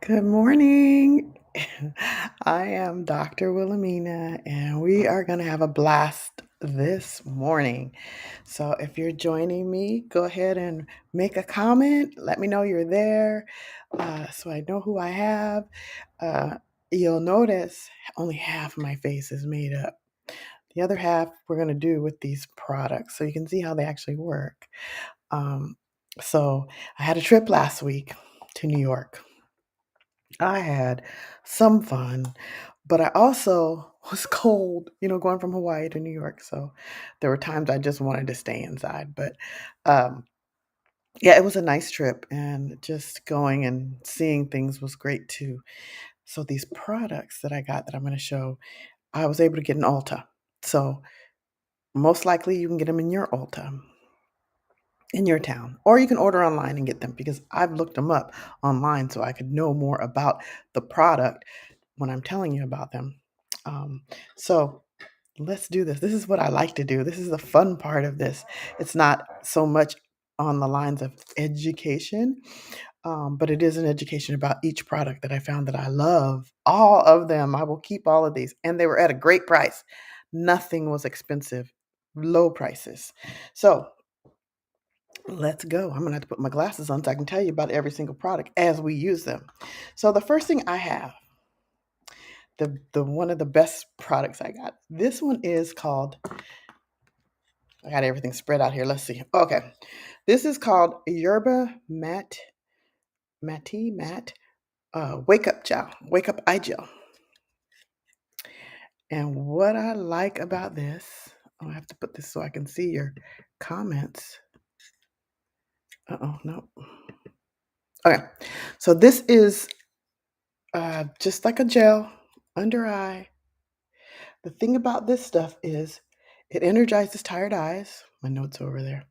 Good morning. I am Dr. Wilhelmina, and we are going to have a blast this morning. So, if you're joining me, go ahead and make a comment. Let me know you're there so I know who I have. Uh, you'll notice only half of my face is made up. The other half we're going to do with these products so you can see how they actually work. Um, so, I had a trip last week to New York. I had some fun, but I also was cold, going from Hawaii to New York. So there were times I just wanted to stay inside. But um, yeah, it was a nice trip, and just going and seeing things was great too. So these products that I got that I'm going to show, I was able to get in Ulta. So most likely you can get them in your Ulta in your town, or you can order online and get them because I've looked them up online so I could know more about the product when I'm telling you about them. Um, so let's do this. This is what I like to do. This is the fun part of this. It's not so much on the lines of education, but it is an education about each product that I found that I love. All of them. I will keep all of these. And they were at a great price. Nothing was expensive, low prices. So let's go. I'm going to have to put my glasses on so I can tell you about every single product as we use them. So the first thing I have, the one of the best products I got. This one is called, I got everything spread out here. Let's see. Okay. This is called Yerba Matte Wake Up Gel, Wake Up Eye Gel. And what I like about this, I have to put this so I can see your comments. No. Okay. So this is just like a gel under eye. The thing about this stuff is it energizes tired eyes. My notes over there.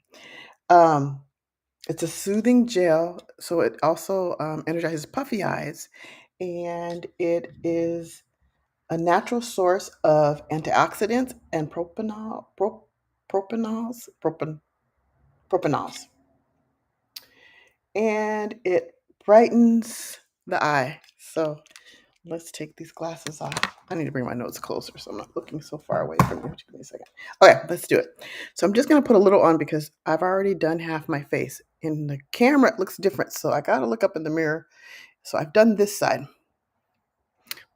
Um, it's a soothing gel, so it also energizes puffy eyes, and it is a natural source of antioxidants and propanols, and it brightens the eye. So let's take these glasses off. I need to bring my notes closer so I'm not looking so far away from you. Give me a second. Okay, let's do it. So I'm just going to put a little on because I've already done half my face. In the camera, it looks different. So I got to look up in the mirror. So I've done this side.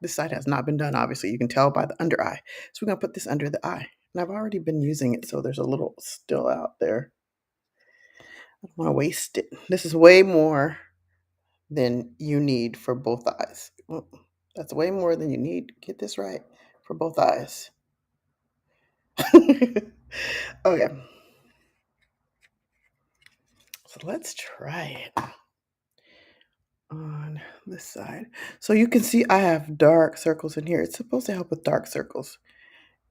This side has not been done, obviously. You can tell by the under eye. So we're going to put this under the eye. And I've already been using it, so there's a little still out there. I don't want to waste it. This is way more than you need for both eyes. That's way more than you need. Get this right for both eyes. Okay, so let's try it on this side. So you can see I have dark circles in here. It's supposed to help with dark circles.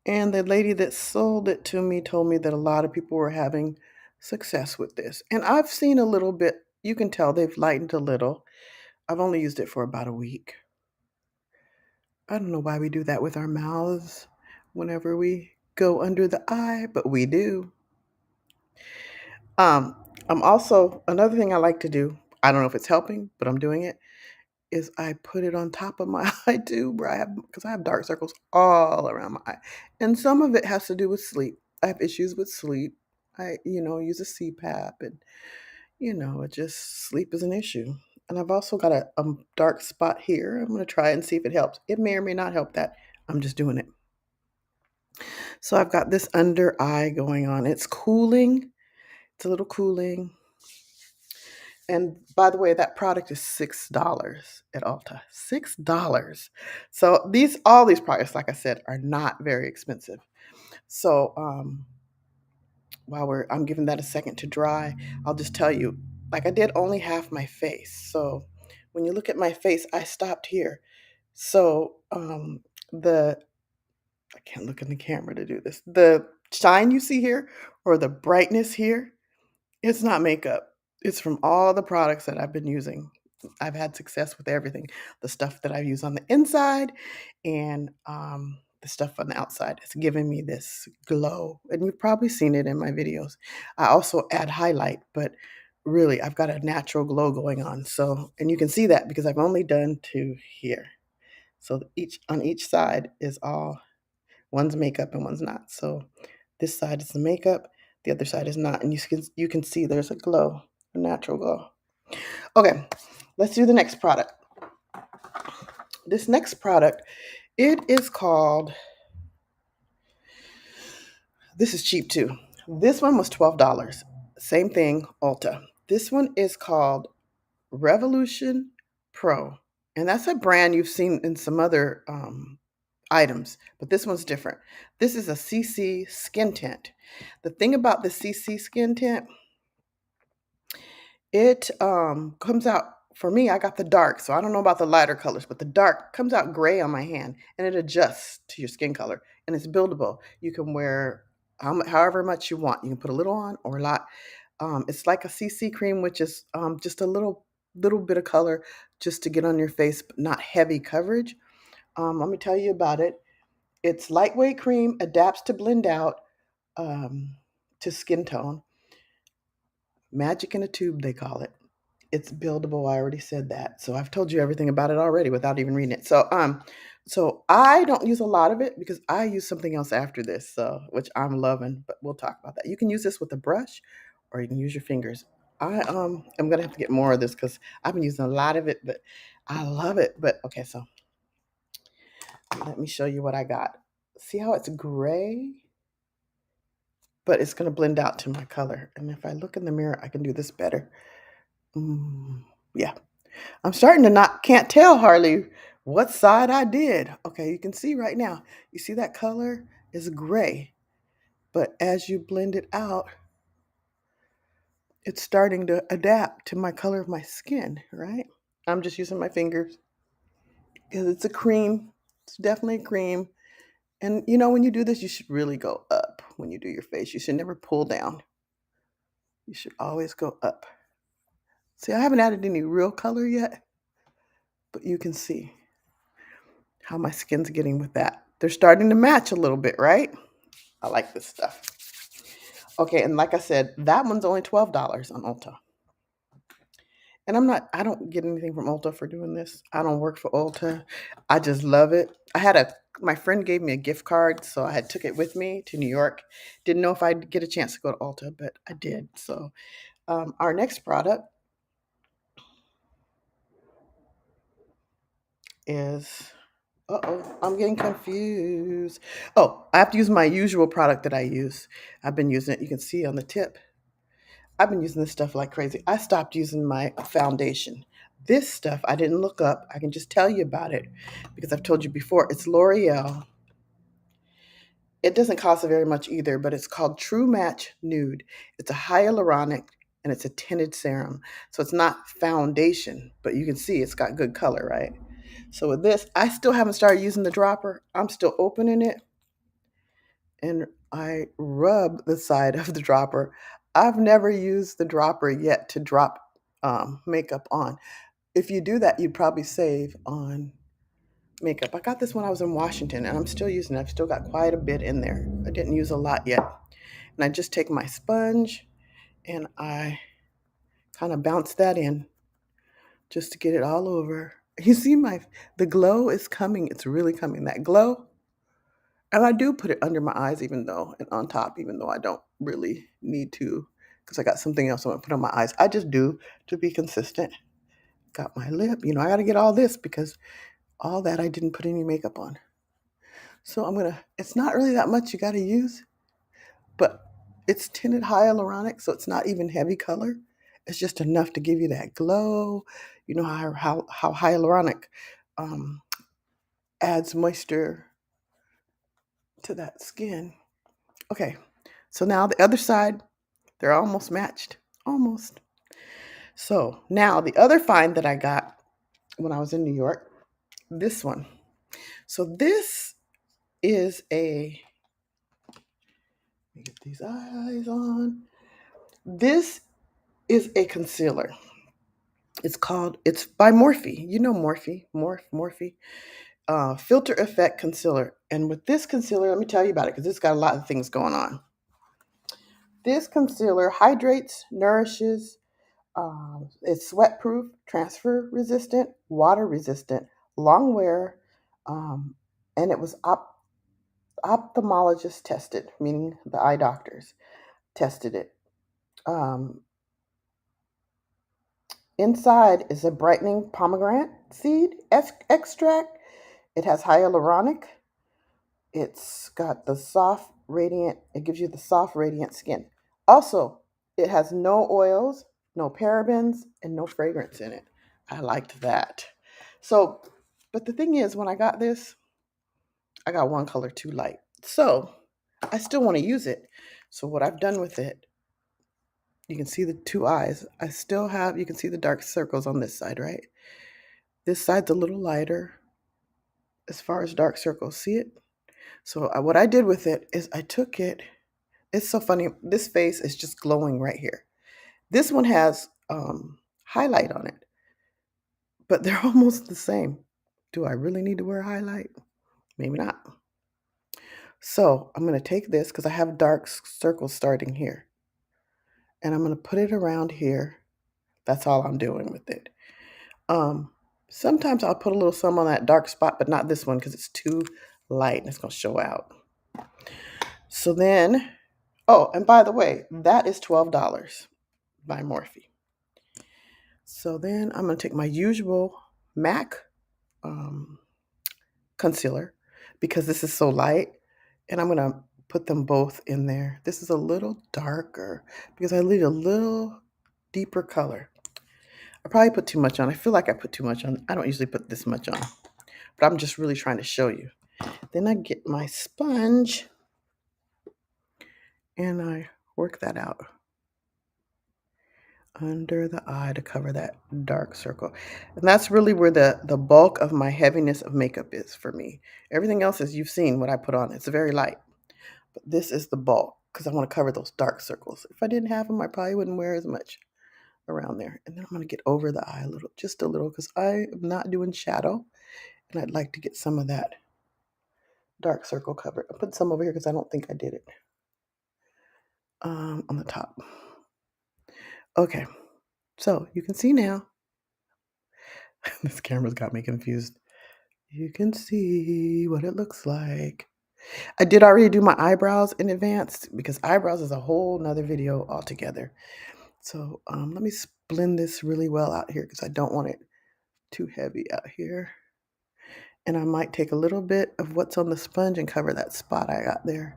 And the lady that sold it to me told me that a lot of people were having success with this. And I've seen a little bit. You can tell they've lightened a little. I've only used it for about a week. I don't know why we do that with our mouths whenever we go under the eye, but we do. Um, I'm also, another thing I like to do, I don't know if it's helping, but I'm doing it, is I put it on top of my eye too, because I have dark circles all around my eye. And some of it has to do with sleep. I have issues with sleep. I, use a CPAP, and, it just, sleep is an issue. And I've also got a dark spot here. I'm going to try it and see if it helps. It may or may not help that. I'm just doing it. So I've got this under eye going on. It's cooling. It's a little cooling. And by the way, that product is $6 at Ulta. $6. So all these products, like I said, are not very expensive. So while I'm giving that a second to dry, I'll just tell you, like I did only half my face. So when you look at my face, I stopped here. So the I can't look in the camera to do this. The shine you see here, or the brightness here, it's not makeup. It's from all the products that I've been using. I've had success with everything. The stuff that I use on the inside and the stuff on the outside. It's giving me this glow. And you've probably seen it in my videos. I also add highlight, but really, I've got a natural glow going on. So, and you can see that because I've only done 2 here. So each on each side is all one's makeup and one's not. So this side is the makeup, the other side is not, and you can see there's a glow, a natural glow. Okay, let's do the next product. This next product, it is called. This is cheap too. This one was $12. Same thing, Ulta. This one is called Revolution Pro, and that's a brand you've seen in some other items, but this one's different. This is a CC skin tint. The thing about the CC skin tint, it comes out, for me, I got the dark, so I don't know about the lighter colors, but the dark comes out gray on my hand and it adjusts to your skin color and it's buildable. You can wear however much you want. You can put a little on or a lot. It's like a CC cream, which is just a little bit of color just to get on your face, but not heavy coverage. Let me tell you about it. It's lightweight cream, adapts to blend out um, to skin tone. Magic in a tube, they call it. It's buildable. I already said that. So I've told you everything about it already without even reading it. So I don't use a lot of it because I use something else after this, so which I'm loving, but we'll talk about that. You can use this with a brush or you can use your fingers. I am gonna have to get more of this because I've been using a lot of it, but I love it. But okay, so let me show you what I got. See how it's gray? But it's gonna blend out to my color. And if I look in the mirror, I can do this better. Yeah. I'm starting to not can't tell hardly what side I did. Okay, you can see right now. You see that color is gray, but as you blend it out, it's starting to adapt to my color of my skin, right? I'm just using my fingers because it's a cream. It's definitely a cream. And you know, when you do this, you should really go up when you do your face. You should never pull down. You should always go up. See, I haven't added any real color yet, but you can see how my skin's getting with that. They're starting to match a little bit, right? I like this stuff. Okay, and like I said, that one's only $12 on Ulta. And I don't get anything from Ulta for doing this. I don't work for Ulta. I just love it. My friend gave me a gift card, so I had took it with me to New York. Didn't know if I'd get a chance to go to Ulta, but I did. So our next product is, uh-oh, I'm getting confused. Oh, I have to use my usual product that I use. I've been using it. You can see on the tip. I've been using this stuff like crazy. I stopped using my foundation. This stuff I didn't look up. I can just tell you about it because I've told you before. It's L'Oreal. It doesn't cost very much either, but it's called True Match Nude. It's a hyaluronic and it's a tinted serum. So it's not foundation, but you can see it's got good color, right? So with this, I still haven't started using the dropper. I'm still opening it and I rub the side of the dropper. I've never used the dropper yet to drop makeup on. If you do that, you'd probably save on makeup. I got this when I was in Washington and I'm still using it. I've still got quite a bit in there. I didn't use a lot yet. And I just take my sponge and I kind of bounce that in just to get it all over. You see the glow is coming. It's really coming. That glow. And I do put it under my eyes and on top, even though I don't really need to, because I got something else I want to put on my eyes. I just do to be consistent. Got my lip. I got to get all this because all that I didn't put any makeup on. So it's not really that much you got to use, but it's tinted hyaluronic, so it's not even heavy color. It's just enough to give you that glow. You know how hyaluronic um, adds moisture to that skin. Okay, so now the other side, they're almost matched. Almost. So now the other find that I got when I was in New York, this one. So this is let me get these eyes on. This is a concealer. It's by Morphe. You know Morphe. Filter Effect Concealer. And with this concealer, let me tell you about it because it's got a lot of things going on. This concealer hydrates, nourishes, It's sweat proof, transfer resistant, water resistant, long wear, um, and it was ophthalmologist tested, meaning the eye doctors tested it. Um, Inside is a brightening pomegranate seed extract. It has hyaluronic. It's got the soft, radiant, it gives you the soft, radiant skin. Also, it has no oils, no parabens, and no fragrance in it. I liked that. So, but the thing is, when I got this, I got one color too light. So, I still want to use it. So, what I've done with it, you can see the two eyes. I still have, you can see the dark circles on this side, right? This side's a little lighter as far as dark circles. See it? So, what I did with it is I took it. It's so funny. This face is just glowing right here. This one has highlight on it, but they're almost the same. Do I really need to wear a highlight? Maybe not. So I'm going to take this because I have dark circles starting here. And I'm going to put it around here. That's all I'm doing with it. Um, Sometimes I'll put a little some on that dark spot, but not this one because it's too light and it's going to show out. So then, oh, and by the way, that is $12 by Morphe. So then I'm going to take my usual MAC um, concealer because this is so light, and I'm going to put them both in there. This is a little darker because I need a little deeper color. I probably put too much on. I feel like I put too much on. I don't usually put this much on, but I'm just really trying to show you. Then I get my sponge and I work that out under the eye to cover that dark circle. And that's really where the bulk of my heaviness of makeup is for me. Everything else is, you've seen what I put on. It's very light. But this is the bulk because I want to cover those dark circles. If I didn't have them, I probably wouldn't wear as much around there. And then I'm going to get over the eye a little, just a little, because I am not doing shadow. And I'd like to get some of that dark circle covered. I put some over here because I don't think I did it on the top. Okay, so you can see now. This camera's got me confused. You can see what it looks like. I did already do my eyebrows in advance because eyebrows is a whole nother video altogether. So let me blend this really well out here because I don't want it too heavy out here. And I might take a little bit of what's on the sponge and cover that spot I got there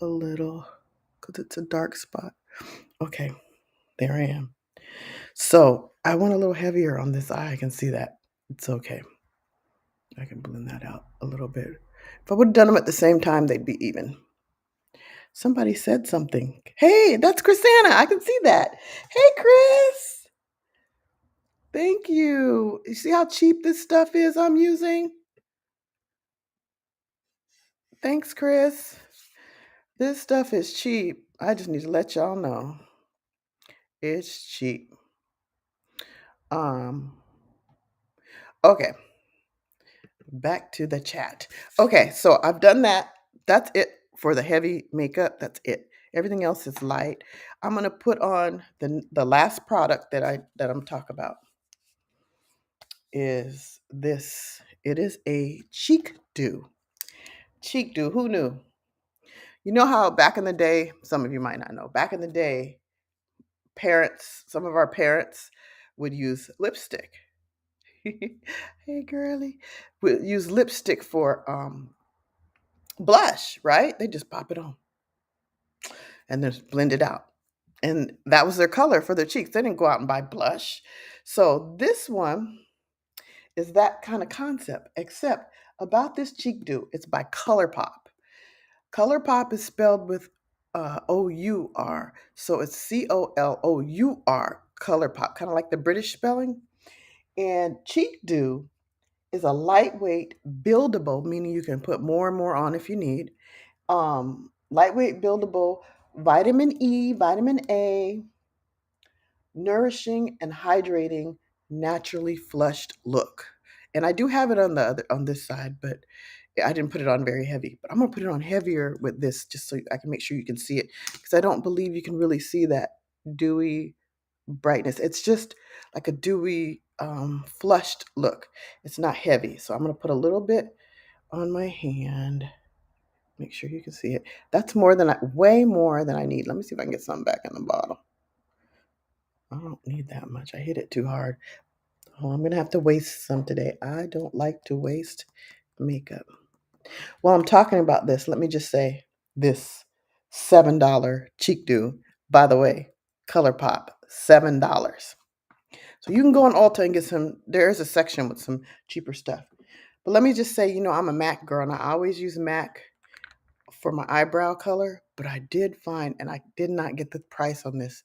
a little because it's a dark spot. Okay, there I am. So I want a little heavier on this eye. I can see that. It's okay. I can blend that out a little bit. If I would have done them at the same time, they'd be even. Somebody said something. Hey, that's Chrisanna. I can see that. Hey, Chris. Thank you. You see how cheap this stuff is I'm using? Thanks, Chris. This stuff is cheap. I just need to let y'all know. It's cheap. Okay. Back to the chat. Okay, so I've done that. That's it for the heavy makeup. That's it. Everything else is light. I'm gonna put on the last product that I'm talking about is this. It is a cheek dew. Cheek dew. Who knew? You know how back in the day, some of you might not know. Back in the day, some of our parents would use lipstick. Hey, girly, would use lipstick for blush, right? They just pop it on and then blend it out. And that was their color for their cheeks. They didn't go out and buy blush. So this one is that kind of concept, except about this cheek dew, it's by ColourPop. ColourPop is spelled with O-U-R. So it's C-O-L-O-U-R, ColourPop, kind of like the British spelling. And cheek dew is a lightweight, buildable, meaning you can put more and more on if you need. Lightweight, buildable, vitamin E, vitamin A, nourishing and hydrating, naturally flushed look. And I do have it on this side, but I didn't put it on very heavy. But I'm gonna put it on heavier with this just so I can make sure you can see it because I don't believe you can really see that dewy brightness. It's just like a dewy, flushed look. It's not heavy. So I'm going to put a little bit on my hand. Make sure you can see it. That's way more than I need. Let me see if I can get some back in the bottle. I don't need that much. I hit it too hard. Oh, I'm going to have to waste some today. I don't like to waste makeup. While I'm talking about this, let me just say this $7 cheek dew, by the way, ColourPop, $7. So you can go on Ulta and get some, there is a section with some cheaper stuff. But let me just say, I'm a MAC girl and I always use MAC for my eyebrow color, but I did find, and I did not get the price on this,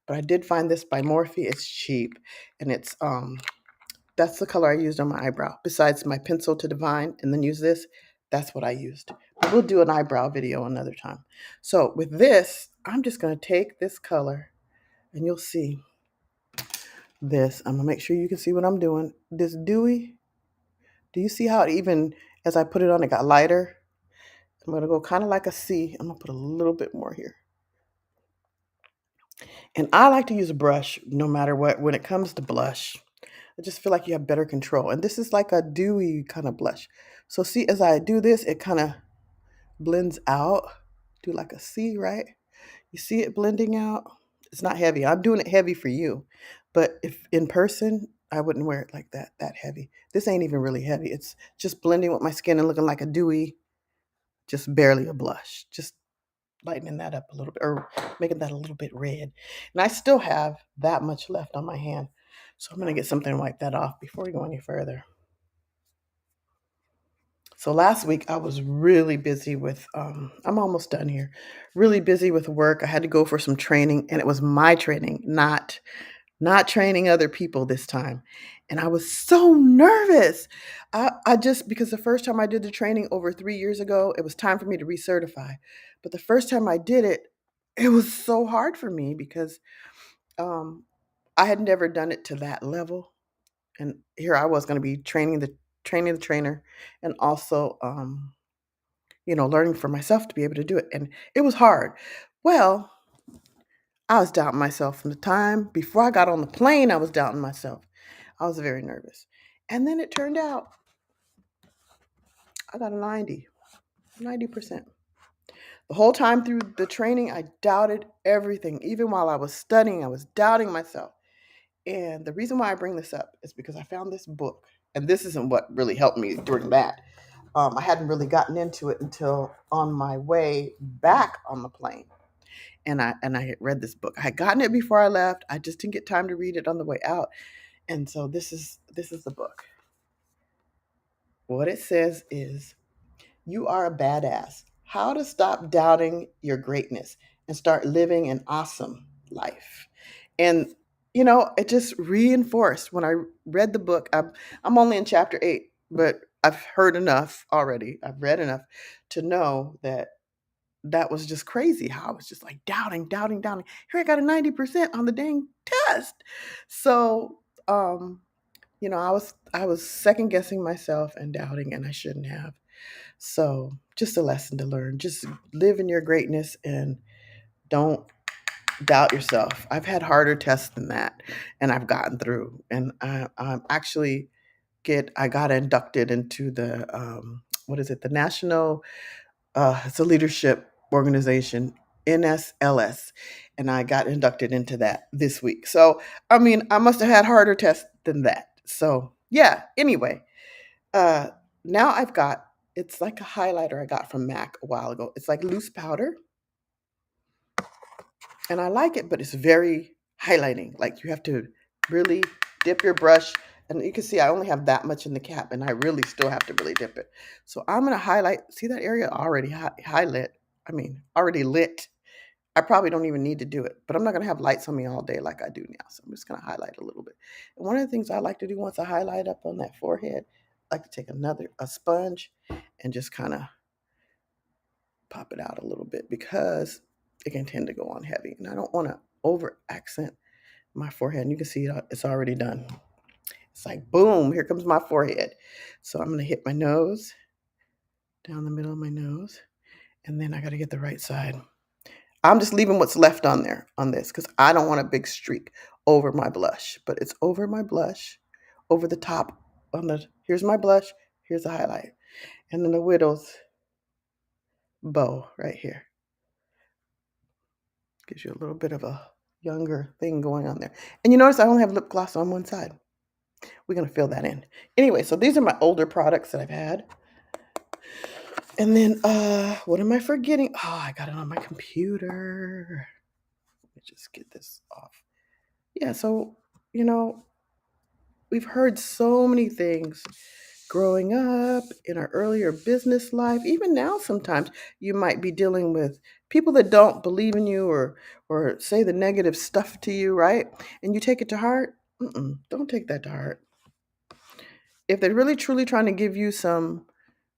but I did find this by Morphe. It's cheap and that's the color I used on my eyebrow. Besides my pencil to divine and then use this, that's what I used. But we'll do an eyebrow video another time. So with this, I'm just going to take this color and you'll see this. I'm going to make sure you can see what I'm doing. This dewy, do you see how it even, as I put it on, it got lighter? I'm going to go kind of like a C. I'm going to put a little bit more here. And I like to use a brush no matter what. When it comes to blush, I just feel like you have better control. And this is like a dewy kind of blush. So see, as I do this, it kind of blends out. Do like a C, right? You see it blending out? It's not heavy. I'm doing it heavy for you. But if in person, I wouldn't wear it like that heavy. This ain't even really heavy. It's just blending with my skin and looking like a dewy, just barely a blush. Just lightening that up a little bit or making that a little bit red. And I still have that much left on my hand. So I'm going to get something to wipe that off before we go any further. So last week I was really busy with, I'm almost done here, really busy with work. I had to go for some training and it was my training, not training other people this time. And I was so nervous. I just, because the first time I did the training over 3 years ago, it was time for me to recertify. But the first time I did it, it was so hard for me because um, I had never done it to that level. And here I was going to be training the trainer and also, learning for myself to be able to do it. And it was hard. Well, I was doubting myself from the time before I got on the plane. I was doubting myself. I was very nervous. And then it turned out I got a 90%. The whole time through the training, I doubted everything. Even while I was studying, I was doubting myself. And the reason why I bring this up is because I found this book. And this isn't what really helped me during that. I hadn't really gotten into it until on my way back on the plane. And I had read this book. I had gotten it before I left. I just didn't get time to read it on the way out. And so this is the book. What it says is, you are a badass. How to stop doubting your greatness and start living an awesome life. And it just reinforced when I read the book. I'm only in chapter 8, but I've heard enough already. I've read enough to know that was just crazy how I was just like doubting. Here I got a 90% on the dang test. So, I was second guessing myself and doubting, and I shouldn't have. So, just a lesson to learn. Just live in your greatness and don't doubt yourself. I've had harder tests than that, and I've gotten through. And I'm actually I got inducted into the what is it? The National it's a leadership organization, NSLS, and I got inducted into that this week. So, I mean, I must have had harder tests than that. So, yeah, anyway, uh, now it's like a highlighter I got from MAC a while ago. It's like loose powder, and I like it, but it's very highlighting. Like you have to really dip your brush, and you can see I only have that much in the cap, and I really still have to really dip it. So I'm gonna highlight. See that area already highlight? I mean, already lit. I probably don't even need to do it, but I'm not gonna have lights on me all day like I do now. So I'm just gonna highlight a little bit. And one of the things I like to do once I highlight up on that forehead, I like to take a sponge and just kind of pop it out a little bit because it can tend to go on heavy. And I don't want to over accent my forehead. And you can see it's already done. It's like, boom, here comes my forehead. So I'm going to hit my nose, down the middle of my nose. And then I got to get the right side. I'm just leaving what's left on there on this because I don't want a big streak over my blush, but it's over my blush, over the top on the, here's my blush, here's the highlight, and then the widow's bow right here. Gives you a little bit of a younger thing going on there. And you notice I only have lip gloss on one side. We're going to fill that in. Anyway, so these are my older products that I've had. And then, what am I forgetting? Oh, I got it on my computer. Let me just get this off. Yeah, so, you know, we've heard so many things growing up in our earlier business life. Even now, sometimes you might be dealing with people that don't believe in you or say the negative stuff to you, right? And you take it to heart. Don't take that to heart. If they're really truly trying to give you some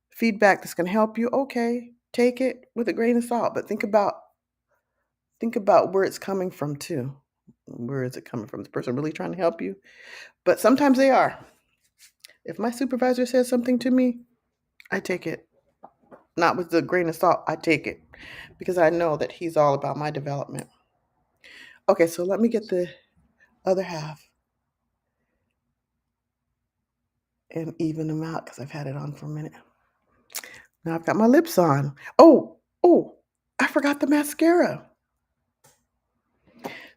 feedback that's going to help you, okay, take it with a grain of salt. But think about where it's coming from too. Where is it coming from? This person really trying to help you? But sometimes they are. If my supervisor says something to me, I take it. Not with a grain of salt, I take it. Because I know that he's all about my development. Okay, so let me get the other half and even them out because I've had it on for a minute. Now I've got my lips on. Oh, I forgot the mascara.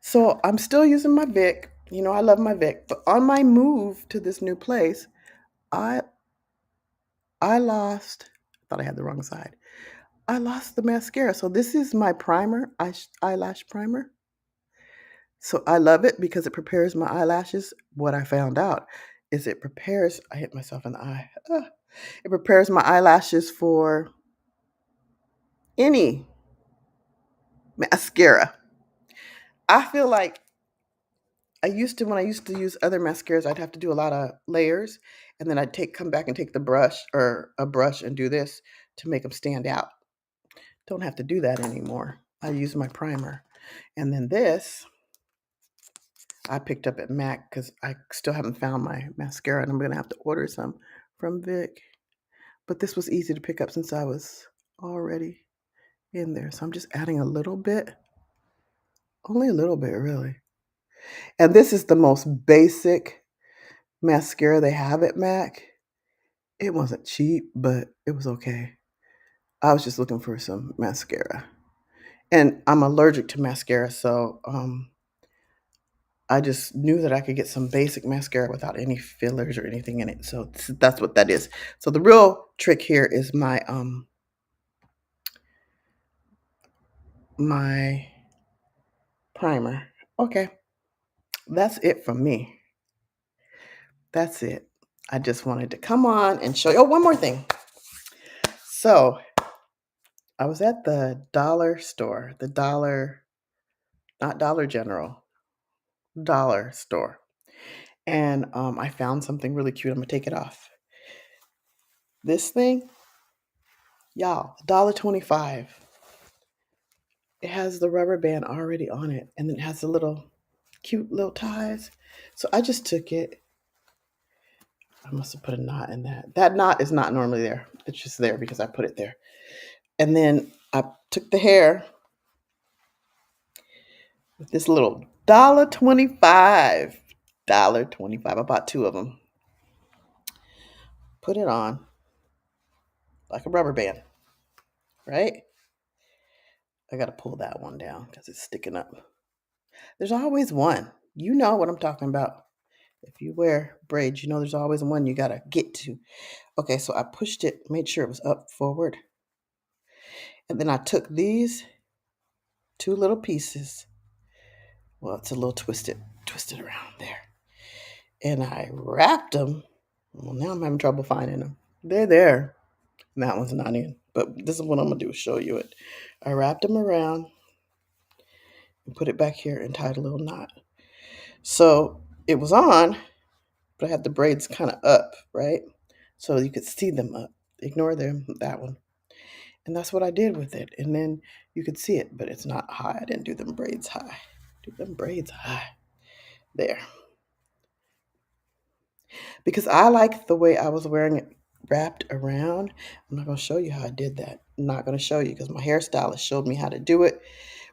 So I'm still using my Vic. You know, I love my Vic. But on my move to this new place, I I lost, I thought I had the wrong side. I lost the mascara. So this is my primer, eyelash primer. So I love it because it prepares my eyelashes. What I found out is I hit myself in the eye. It prepares my eyelashes for any mascara. I feel like when I used to use other mascaras, I'd have to do a lot of layers and then come back and take the brush or a brush and do this to make them stand out. Don't have to do that anymore. I use my primer. And then this I picked up at MAC because I still haven't found my mascara and I'm going to have to order some from Vic. But this was easy to pick up since I was already in there. So I'm just adding a little bit, only a little bit really. And this is the most basic mascara they have at MAC. It wasn't cheap, but it was okay. I was just looking for some mascara. And I'm allergic to mascara, so I just knew that I could get some basic mascara without any fillers or anything in it. So that's what that is. So the real trick here is my primer. Okay, that's it from me. That's it. I just wanted to come on and show you. Oh, one more thing. So I was at the dollar store, not Dollar General, dollar store. And I found something really cute. I'm going to take it off. This thing, y'all, $1.25. It has the rubber band already on it. And then it has the little cute little ties. So I just took it. I must have put a knot in that. That knot is not normally there. It's just there because I put it there. And then I took the hair with this little $1.25. $1.25. I bought two of them. Put it on like a rubber band, right? I got to pull that one down because it's sticking up. There's always one. You know what I'm talking about. If you wear braids, you know there's always one you got to get to. Okay, so I pushed it, made sure it was up forward. And then I took these two little pieces. Well, it's a little twisted around there. And I wrapped them. Well, now I'm having trouble finding them. They're there. And that one's not in. But this is what I'm going to do, show you it. I wrapped them around and put it back here and tied a little knot. So it was on, but I had the braids kind of up, right? So you could see them up. Ignore them, that one. And that's what I did with it. And then you could see it, but it's not high. I didn't do them braids high. Do them braids high. There. Because I like the way I was wearing it wrapped around. I'm not going to show you how I did that. I'm not going to show you because my hairstylist showed me how to do it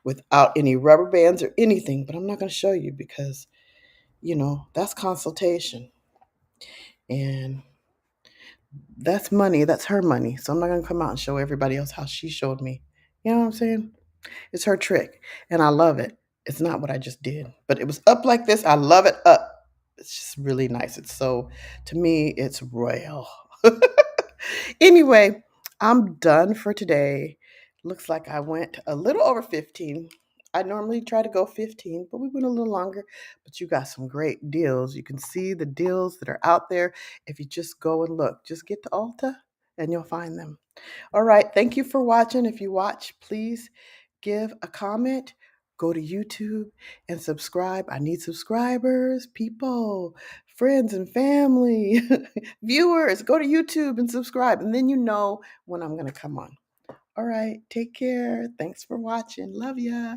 without any rubber bands or anything, but I'm not going to show you because, that's consultation. And that's money. That's her money. So I'm not going to come out and show everybody else how she showed me. You know what I'm saying? It's her trick. And I love it. It's not what I just did, but it was up like this. I love it up. It's just really nice. It's so, to me, it's royal. Anyway, I'm done for today. Looks like I went a little over 15. I normally try to go 15, but we went a little longer. But you got some great deals. You can see the deals that are out there if you just go and look. Just get to Ulta and you'll find them. All right. Thank you for watching. If you watch, please give a comment. Go to YouTube and subscribe. I need subscribers, people, friends and family, viewers. Go to YouTube and subscribe, and then you know when I'm going to come on. All right. Take care. Thanks for watching. Love ya.